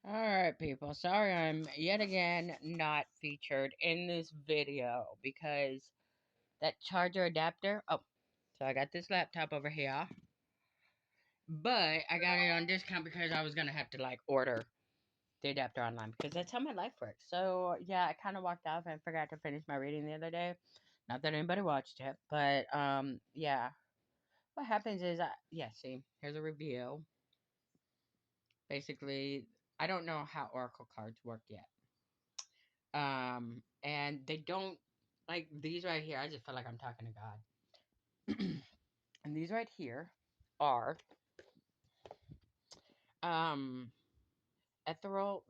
Alright, people. Sorry I'm yet again not featured in this video because that charger adapter. Oh, so I got this laptop over here, but I got it on discount because I was going to have to order the adapter online because that's how my life works. So, yeah, I kind of walked off and forgot to finish my reading the other day. Not that anybody watched it, but, yeah. What happens is, see, here's a review. Basically, I don't know how Oracle cards work yet. And they don't like these right here. I just feel like I'm talking to God. And these right here are um ethereal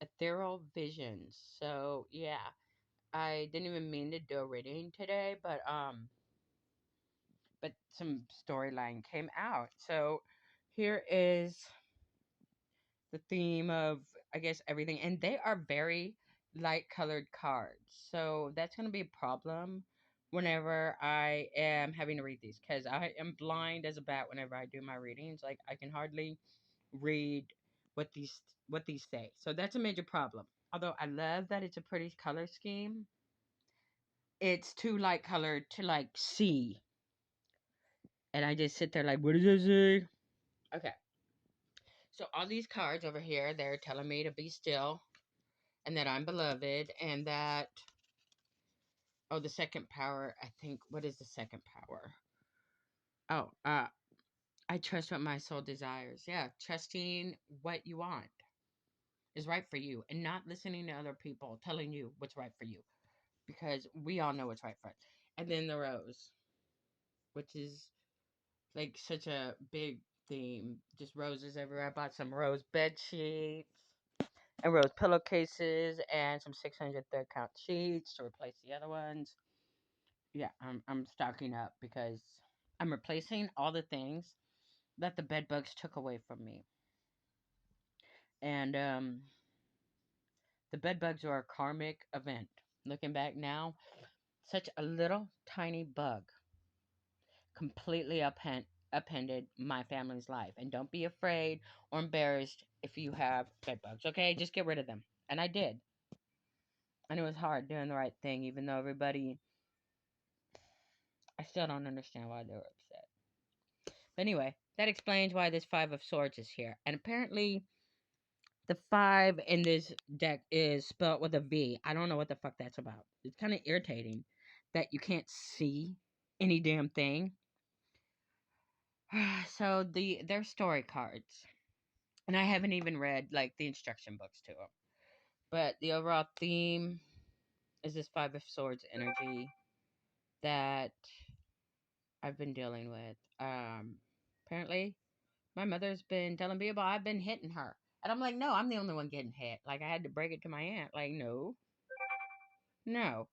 ethereal visions. So yeah, I didn't even mean to do a reading today, but some storyline came out. So here is the theme of, I guess, everything, and they are very light colored cards. So that's going to be a problem whenever I am having to read these because I am blind as a bat whenever I do my readings. Like I can hardly read what these say. So that's a major problem. Although I love that it's a pretty color scheme, it's too light colored to see. And I just sit there like, what does it say? Okay. So all these cards over here, they're telling me to be still and that I'm beloved, and that, oh, the second power, I think, what is the second power? Oh, I trust what my soul desires. Yeah, trusting what you want is right for you and not listening to other people telling you what's right for you because we all know what's right for us. And then the rose, which is like such a big theme, just roses everywhere. I bought some rose bed sheets and rose pillowcases and some 600 third count sheets to replace the other ones. Yeah, I'm stocking up because I'm replacing all the things that the bed bugs took away from me. And the bed bugs are a karmic event. Looking back now, such a little tiny bug completely upended my family's life. And don't be afraid or embarrassed if you have bed bugs. Okay, just get rid of them. And I did. And it was hard doing the right thing, even though everybody. I still don't understand why they were upset. But anyway, that explains why this Five of Swords is here. And apparently, the 5 in this deck is spelled with a V. I don't know what the fuck that's about. It's kind of irritating that you can't see any damn thing. So they're story cards. And I haven't even read the instruction books to them. But the overall theme is this 5 of Swords energy that I've been dealing with. Apparently my mother's been telling people I've been hitting her. And I'm like, no, I'm the only one getting hit. Like, I had to break it to my aunt. Like, no, no.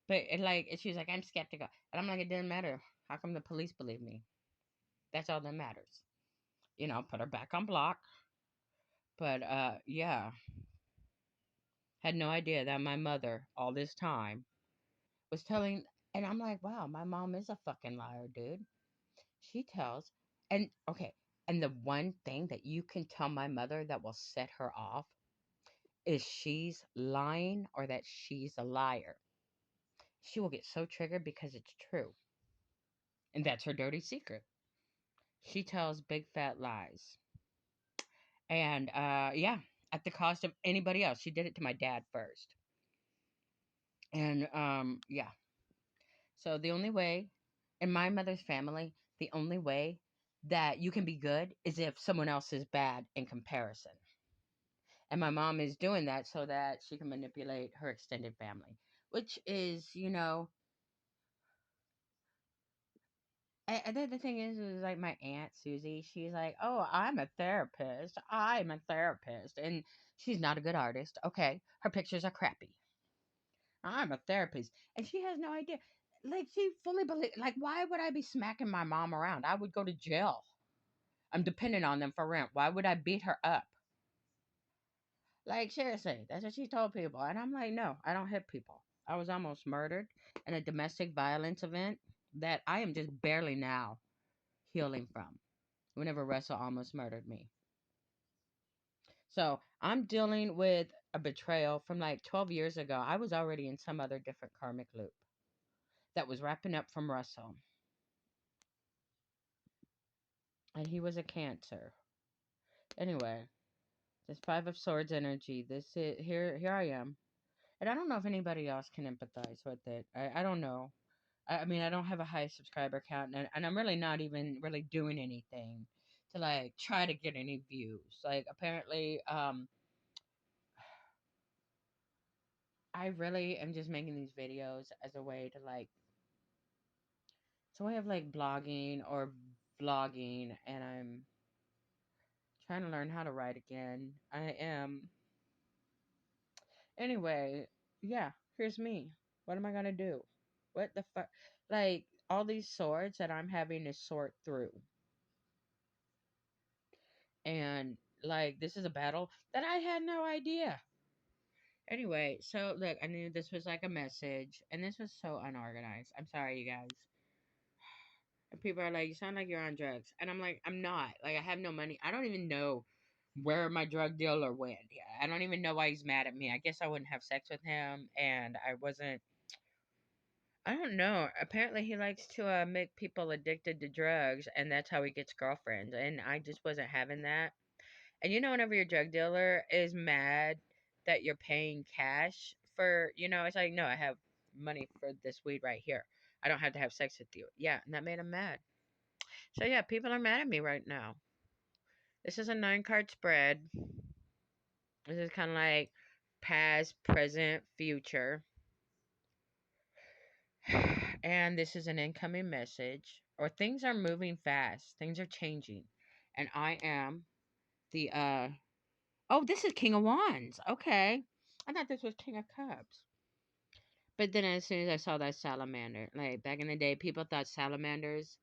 But, she was like, I'm skeptical. And I'm like, it doesn't matter. How come the police believe me? That's all that matters. Put her back on block. But, yeah. Had no idea that my mother, all this time, was telling. And I'm like, wow, my mom is a fucking liar, dude. She tells. And, okay. And the one thing that you can tell my mother that will set her off is she's lying or that she's a liar. She will get so triggered because it's true. And that's her dirty secret. She tells big fat lies. And yeah, at the cost of anybody else. She did it to my dad first. And yeah. So the only way in my mother's family, the only way that you can be good is if someone else is bad in comparison. And my mom is doing that so that she can manipulate her extended family, which is, and then the thing is like my aunt Susie, she's like, "Oh, I'm a therapist. I'm a therapist," and she's not a good artist. Okay, her pictures are crappy. I'm a therapist, and she has no idea. Like she fully believes. Like, why would I be smacking my mom around? I would go to jail. I'm dependent on them for rent. Why would I beat her up? Like seriously, that's what she told people, and I'm like, no, I don't hit people. I was almost murdered in a domestic violence event that I am just barely now healing from. Whenever Russell almost murdered me. So I'm dealing with a betrayal from like 12 years ago. I was already in some other different karmic loop that was wrapping up from Russell, and he was a Cancer. Anyway, this Five of Swords energy. This is here. I am, and I don't know if anybody else can empathize with it. I don't know. I mean, I don't have a high subscriber count, and I'm really not even really doing anything to like try to get any views. Like apparently, I really am just making these videos as a way to like, it's a way of like blogging or vlogging, and I'm trying to learn how to write again. I am. Anyway, yeah, here's me. What am I gonna do? What the fuck? Like, all these swords that I'm having to sort through. And, like, this is a battle that I had no idea. Anyway, so look, I knew this was like a message, and this was so unorganized. I'm sorry, you guys. And people are like, you sound like you're on drugs. And I'm like, I'm not. Like, I have no money. I don't even know where my drug dealer went. Yeah, I don't even know why he's mad at me. I guess I wouldn't have sex with him, and I wasn't. I don't know. Apparently, he likes to make people addicted to drugs, and that's how he gets girlfriends. And I just wasn't having that. And whenever your drug dealer is mad that you're paying cash for, it's like, no, I have money for this weed right here. I don't have to have sex with you. Yeah, and that made him mad. So yeah, people are mad at me right now. This is a 9 card spread. This is kind of like past, present, future. And this is an incoming message. Or things are moving fast. Things are changing. And I am the oh, this is King of Wands. Okay. I thought this was King of Cups. But then as soon as I saw that salamander, like back in the day, people thought salamanders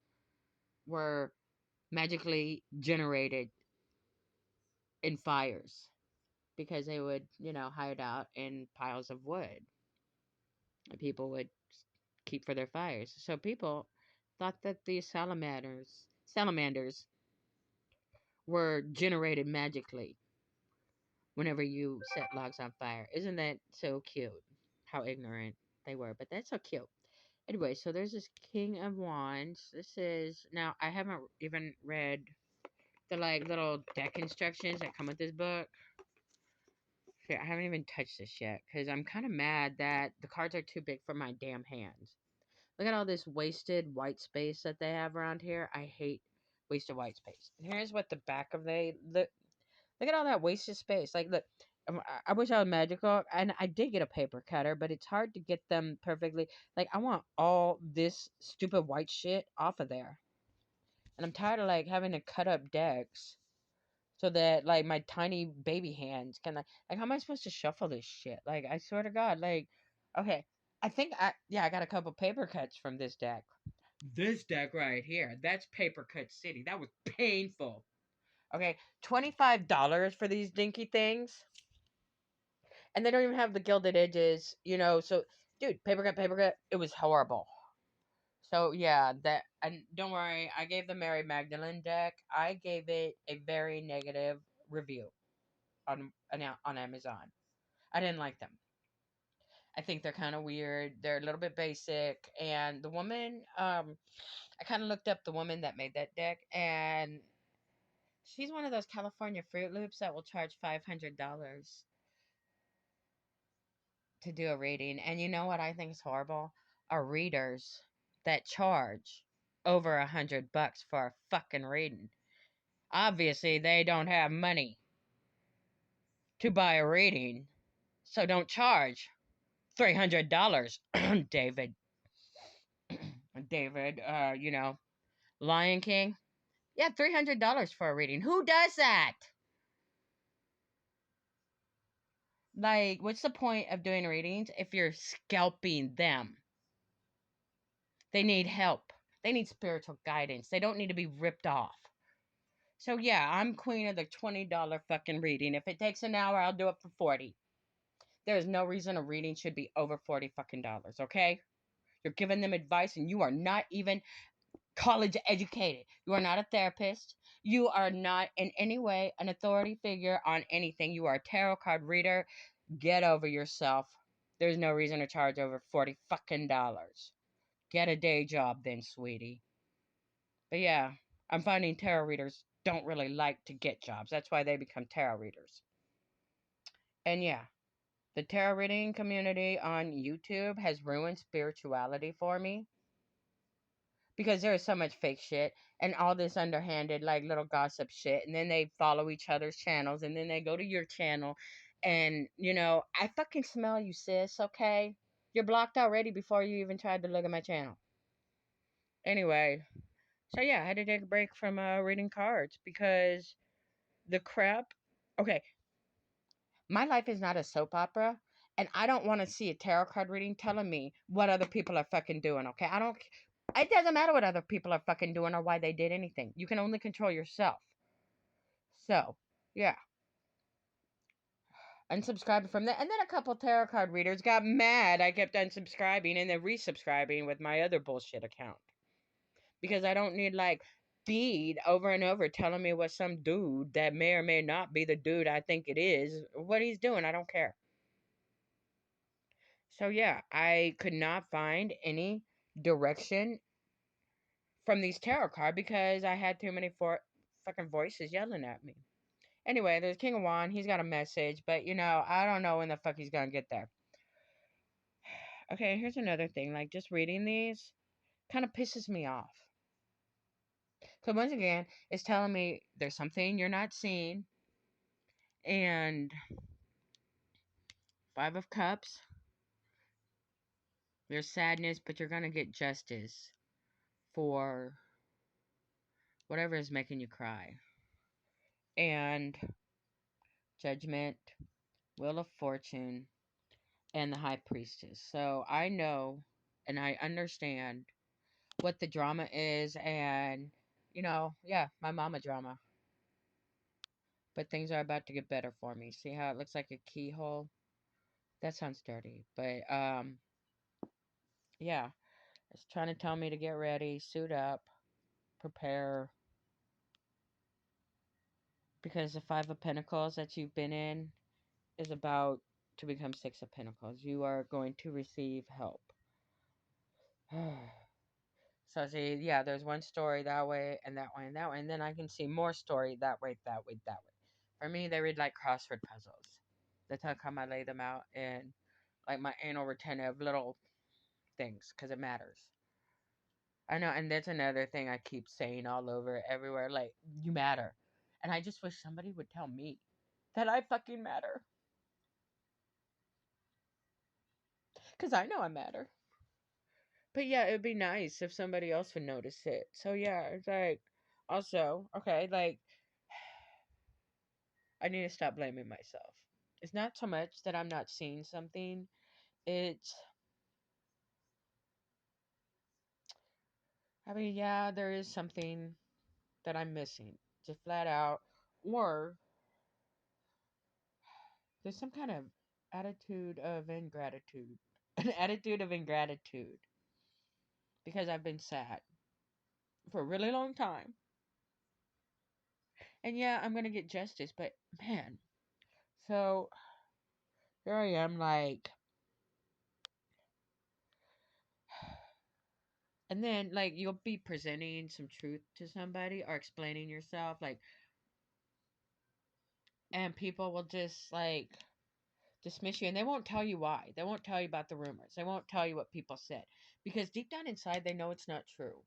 were magically generated in fires because they would, hide out in piles of wood. And people would keep for their fires. So people thought that these salamanders were generated magically whenever you set logs on fire. Isn't that so cute? How ignorant they were, but that's so cute. Anyway, so there's this King of Wands. This is now I haven't even read the like little deck instructions that come with this book. Okay, I haven't even touched this yet because I'm kind of mad that the cards are too big for my damn hands. Look at all this wasted white space that they have around here. I hate wasted white space. And here's what the back of they look. Look at all that wasted space. Like, look, I wish I was magical, and I did get a paper cutter, but it's hard to get them perfectly. Like, I want all this stupid white shit off of there, and I'm tired of like having to cut up decks so that like my tiny baby hands can like how am I supposed to shuffle this shit? Like, I swear to God, like, okay, I think I got a couple paper cuts from this deck. This deck right here, that's paper cut city. That was painful. Okay, $25 for these dinky things, and they don't even have the gilded edges, So, dude, paper cut, it was horrible. So yeah, that and don't worry, I gave the Mary Magdalene deck. I gave it a very negative review on Amazon. I didn't like them. I think they're kind of weird. They're a little bit basic, and the woman, I kind of looked up the woman that made that deck, and she's one of those California Fruit Loops that will charge $500 to do a reading. And you know what I think is horrible? Are readers that charge over $100 for a fucking reading. Obviously, they don't have money to buy a reading, so don't charge $300, David. David, Lion King. Yeah, $300 for a reading. Who does that? Like, what's the point of doing readings if you're scalping them? They need help. They need spiritual guidance. They don't need to be ripped off. So yeah, I'm queen of the $20 fucking reading. If it takes an hour, I'll do it for 40. There is no reason a reading should be over 40 fucking dollars, okay? You're giving them advice and you are not even college educated. You are not a therapist. You are not in any way an authority figure on anything. You are a tarot card reader. Get over yourself. There's no reason to charge over 40 fucking dollars. Get a day job then, sweetie. But yeah, I'm finding tarot readers don't really like to get jobs. That's why they become tarot readers. And yeah, the tarot reading community on YouTube has ruined spirituality for me because there is so much fake shit and all this underhanded like little gossip shit, and then they follow each other's channels and then they go to your channel, and I fucking smell you, sis. Okay, you're blocked already before you even tried to look at my channel. Anyway, so yeah, I had to take a break from reading cards because the crap. Okay, my life is not a soap opera, and I don't want to see a tarot card reading telling me what other people are fucking doing, okay? I don't. It doesn't matter what other people are fucking doing or why they did anything. You can only control yourself. So, yeah, unsubscribed from that. And then a couple tarot card readers got mad. I kept unsubscribing and then resubscribing with my other bullshit account because I don't need like feed over and over telling me what some dude that may or may not be the dude I think it is, what he's doing. I don't care. So yeah, I could not find any direction from these tarot cards because I had too many fucking voices yelling at me. Anyway, there's King of Wand. He's got a message, but I don't know when the fuck he's gonna get there. Okay, here's another thing. Like, just reading these kind of pisses me off. So once again, it's telling me there's something you're not seeing, and Five of Cups. There's sadness, but you're gonna get justice for whatever is making you cry. And Judgment, Wheel of Fortune, and the High Priestess. So I know and I understand what the drama is, and yeah, my mama drama. But things are about to get better for me. See how it looks like a keyhole? That sounds dirty. But yeah, it's trying to tell me to get ready, suit up, prepare, because the Five of Pentacles that you've been in is about to become Six of Pentacles. You are going to receive help. So see, yeah, there's one story that way and that way and that way, and then I can see more story that way, that way, that way. For me, they read like crossword puzzles. That's how come I lay them out in like my anal retentive little things, because it matters. I know, and that's another thing I keep saying all over everywhere, like, you matter. And I just wish somebody would tell me that I fucking matter. Because I know I matter. But yeah, it would be nice if somebody else would notice it. So yeah, it's like, also, okay, like, I need to stop blaming myself. It's not so much that I'm not seeing something, it's, I mean, yeah, there is something that I'm missing, just flat out, or there's some kind of attitude of ingratitude, an attitude of ingratitude, because I've been sad for a really long time. And yeah, I'm gonna get justice, but man, so here I am, like, and then like you'll be presenting some truth to somebody or explaining yourself, like, and people will just like dismiss you, and they won't tell you why. They won't tell you about the rumors. They won't tell you what people said because deep down inside they know it's not true.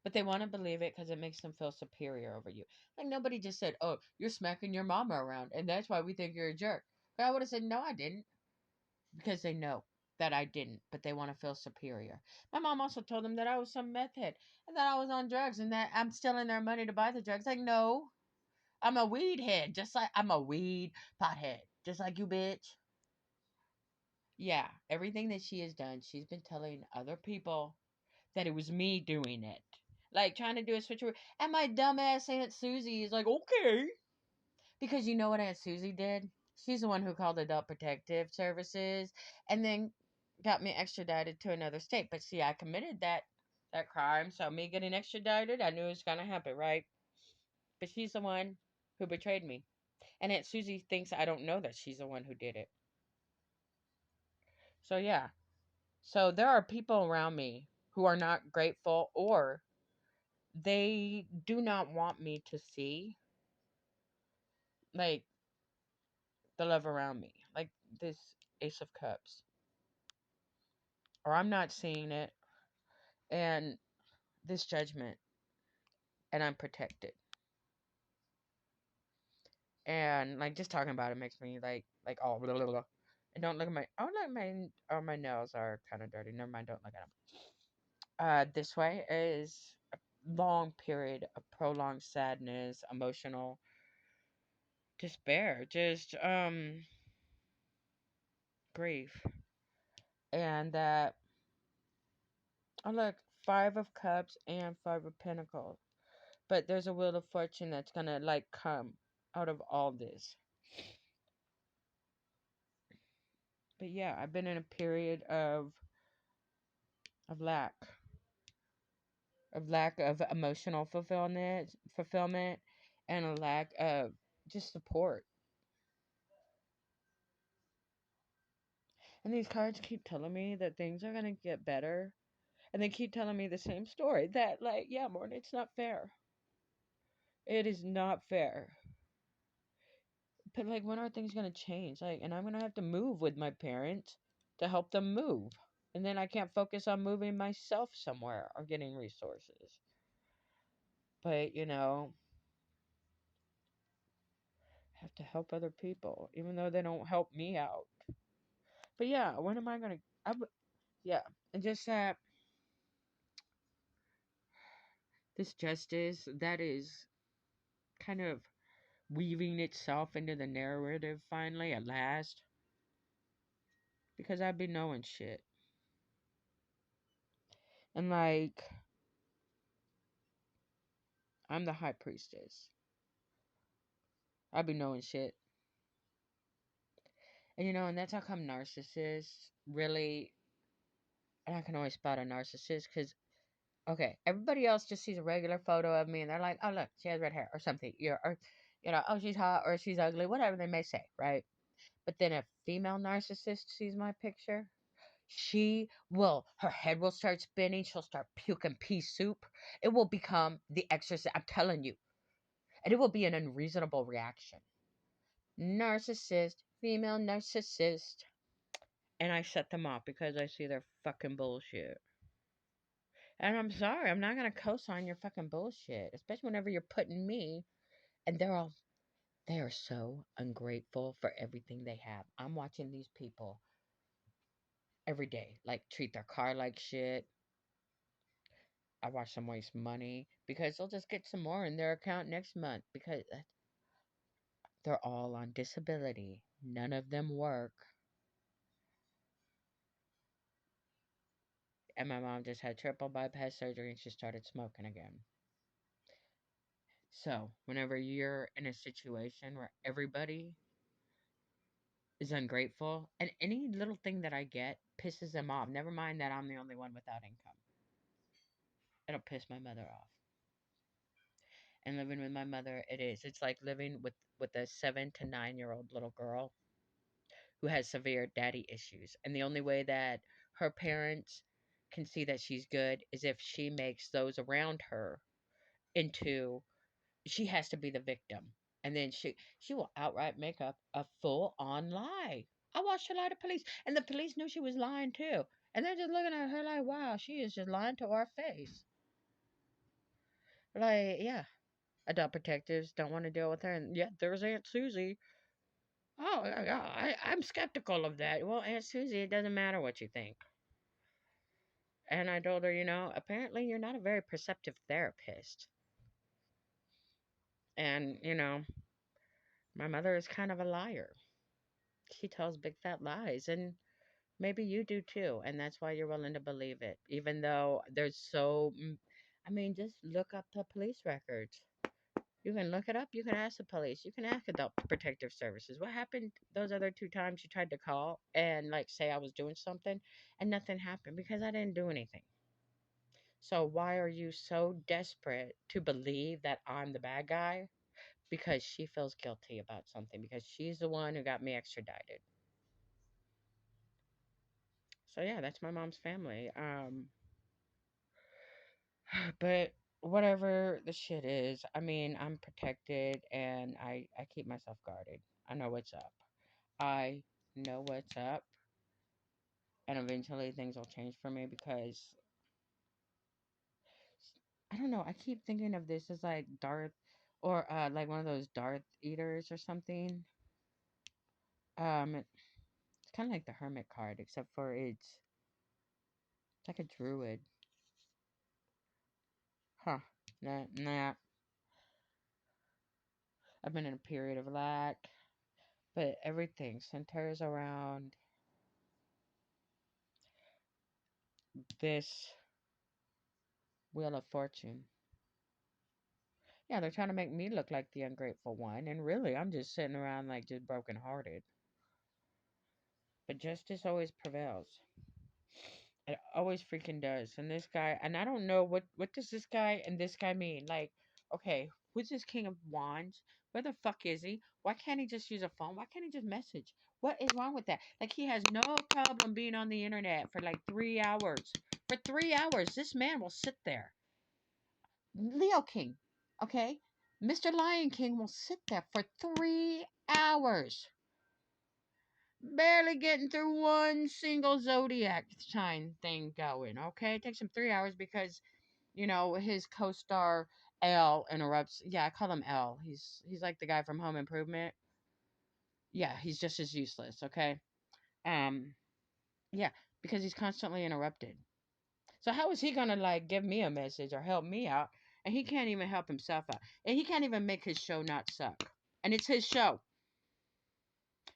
But they want to believe it because it makes them feel superior over you. Like nobody just said, "Oh, you're smacking your mama around, and that's why we think you're a jerk." But I would have said, "No, I didn't," because they know that I didn't, but they want to feel superior. My mom also told them that I was some meth head and that I was on drugs and that I'm stealing their money to buy the drugs. Like, no, I'm a weed head, just like I'm a weed pothead, just like you, bitch. Yeah, everything that she has done, she's been telling other people that it was me doing it. Like trying to do a switcheroo. And my dumbass Aunt Susie is like, okay. Because you know what Aunt Susie did? She's the one who called Adult Protective Services and then got me extradited to another state. But see, I committed that that crime. So me getting extradited, I knew it was gonna happen, right? But she's the one who betrayed me. And Aunt Susie thinks I don't know that she's the one who did it. So yeah. So there are people around me who are not grateful, or they do not want me to see like the love around me. Like this Ace of Cups. Or I'm not seeing it, and this judgment, and I'm protected. And like just talking about it makes me like all blah, blah, blah. And don't look at my my nails are kind of dirty. Never mind, don't look at them. This way is a long period of prolonged sadness, emotional despair, just grief. And that, oh look, Five of Cups and Five of Pentacles. But there's a Wheel of Fortune that's gonna like come out of all this. But yeah, I've been in a period of lack of emotional fulfillment, and a lack of just support. And these cards keep telling me that things are going to get better. And they keep telling me the same story that, like, yeah, Morton, it's not fair. It is not fair. But, like, when are things going to change? Like, and I'm going to have to move with my parents to help them move. And then I can't focus on moving myself somewhere or getting resources. But, have to help other people, even though they don't help me out. But yeah, when am I going to. Yeah. And just that this justice that is kind of weaving itself into the narrative finally at last, because I've been knowing shit. And like, I'm the high priestess. I've been knowing shit. And and that's how come narcissists really, and I can always spot a narcissist because, okay, everybody else just sees a regular photo of me and they're like, oh, look, she has red hair or something. Or, oh, she's hot or she's ugly, whatever they may say, right? But then a female narcissist sees my picture, her head will start spinning. She'll start puking pea soup. It will become the exorcist. I'm telling you. And it will be an unreasonable reaction. Narcissist, female narcissist. And I shut them off because I see their fucking bullshit. And I'm sorry, I'm not going to co sign your fucking bullshit. Especially whenever you're putting me, and they are so ungrateful for everything they have. I'm watching these people every day, like treat their car like shit. I watch them waste money because they'll just get some more in their account next month because they're all on disability. None of them work. And my mom just had triple bypass surgery and she started smoking again. So, whenever you're in a situation where everybody is ungrateful and any little thing that I get pisses them off, never mind that I'm the only one without income, it'll piss my mother off. And living with my mother, it is. It's like living with a 7 to 9 year old little girl who has severe daddy issues. And the only way that her parents can see that she's good is if she makes those around her into she has to be the victim. And then she will outright make up a full on lie. I watched her lie to police, and the police knew she was lying too. And they're just looking at her like, wow, she is just lying to our face. Like, yeah, adult protectives don't want to deal with her. And yeah, there's Aunt Susie. Oh, yeah, I'm skeptical of that. Well, Aunt Susie, it doesn't matter what you think. And I told her, apparently you're not a very perceptive therapist. And, my mother is kind of a liar. She tells big fat lies, and maybe you do too. And that's why you're willing to believe it, even though there's I mean, just look up the police records. You can look it up. You can ask the police. You can ask Adult Protective Services. What happened those other 2 times you tried to call and like say I was doing something and nothing happened because I didn't do anything. So why are you so desperate to believe that I'm the bad guy? Because she feels guilty about something because she's the one who got me extradited. So yeah, that's my mom's family. But whatever the shit is, I mean, I'm protected and I keep myself guarded. I know what's up. I know what's up, and eventually things will change for me because I don't know. I keep thinking of this as like Darth or like one of those Darth eaters or something. It's kind of like the Hermit card, except for it's like a druid. Huh. Nah. I've been in a period of lack, but everything centers around this Wheel of Fortune. Yeah, they're trying to make me look like the ungrateful one, and really, I'm just sitting around like just brokenhearted. But justice always prevails. It always freaking does. And this guy, and I don't know what does this guy and this guy mean? Like, okay, who's this King of Wands? Where the fuck is he? Why can't he just use a phone? Why can't he just message? What is wrong with that? Like, he has no problem being on the internet for like 3 hours. For 3 hours, this man will sit there. Leo King, okay? Mr. Lion King will sit there for 3 hours, barely getting through one single zodiac sign thing going, okay? It takes him 3 hours because, his co-star L interrupts. Yeah, I call him L. He's like the guy from Home Improvement. Yeah, he's just as useless, okay? Um, yeah, because he's constantly interrupted. So how is he gonna like give me a message or help me out? And he can't even help himself out. And he can't even make his show not suck. And it's his show.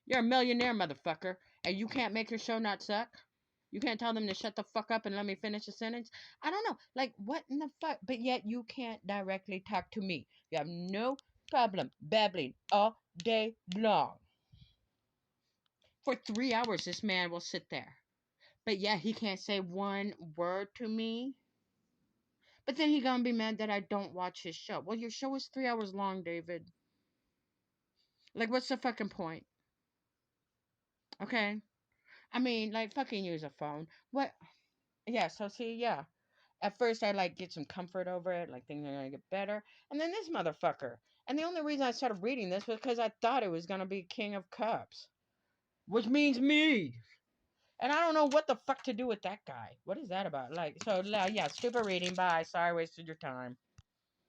You're a millionaire, motherfucker, and you can't make your show not suck? You can't tell them to shut the fuck up and let me finish a sentence? I don't know. Like, what in the fuck? But yet you can't directly talk to me. You have no problem babbling all day long. For 3 hours, this man will sit there. But yet he can't say one word to me. But then he gonna be mad that I don't watch his show. Well, your show is 3 hours long, David. Like, what's the fucking point? Okay? I mean, like, fucking use a phone. What? Yeah, so see, yeah. At first, I like get some comfort over it, like things are gonna get better. And then this motherfucker. And the only reason I started reading this was because I thought it was gonna be King of Cups, which means me. And I don't know what the fuck to do with that guy. What is that about? Like, so yeah, stupid reading. Bye. Sorry, I wasted your time.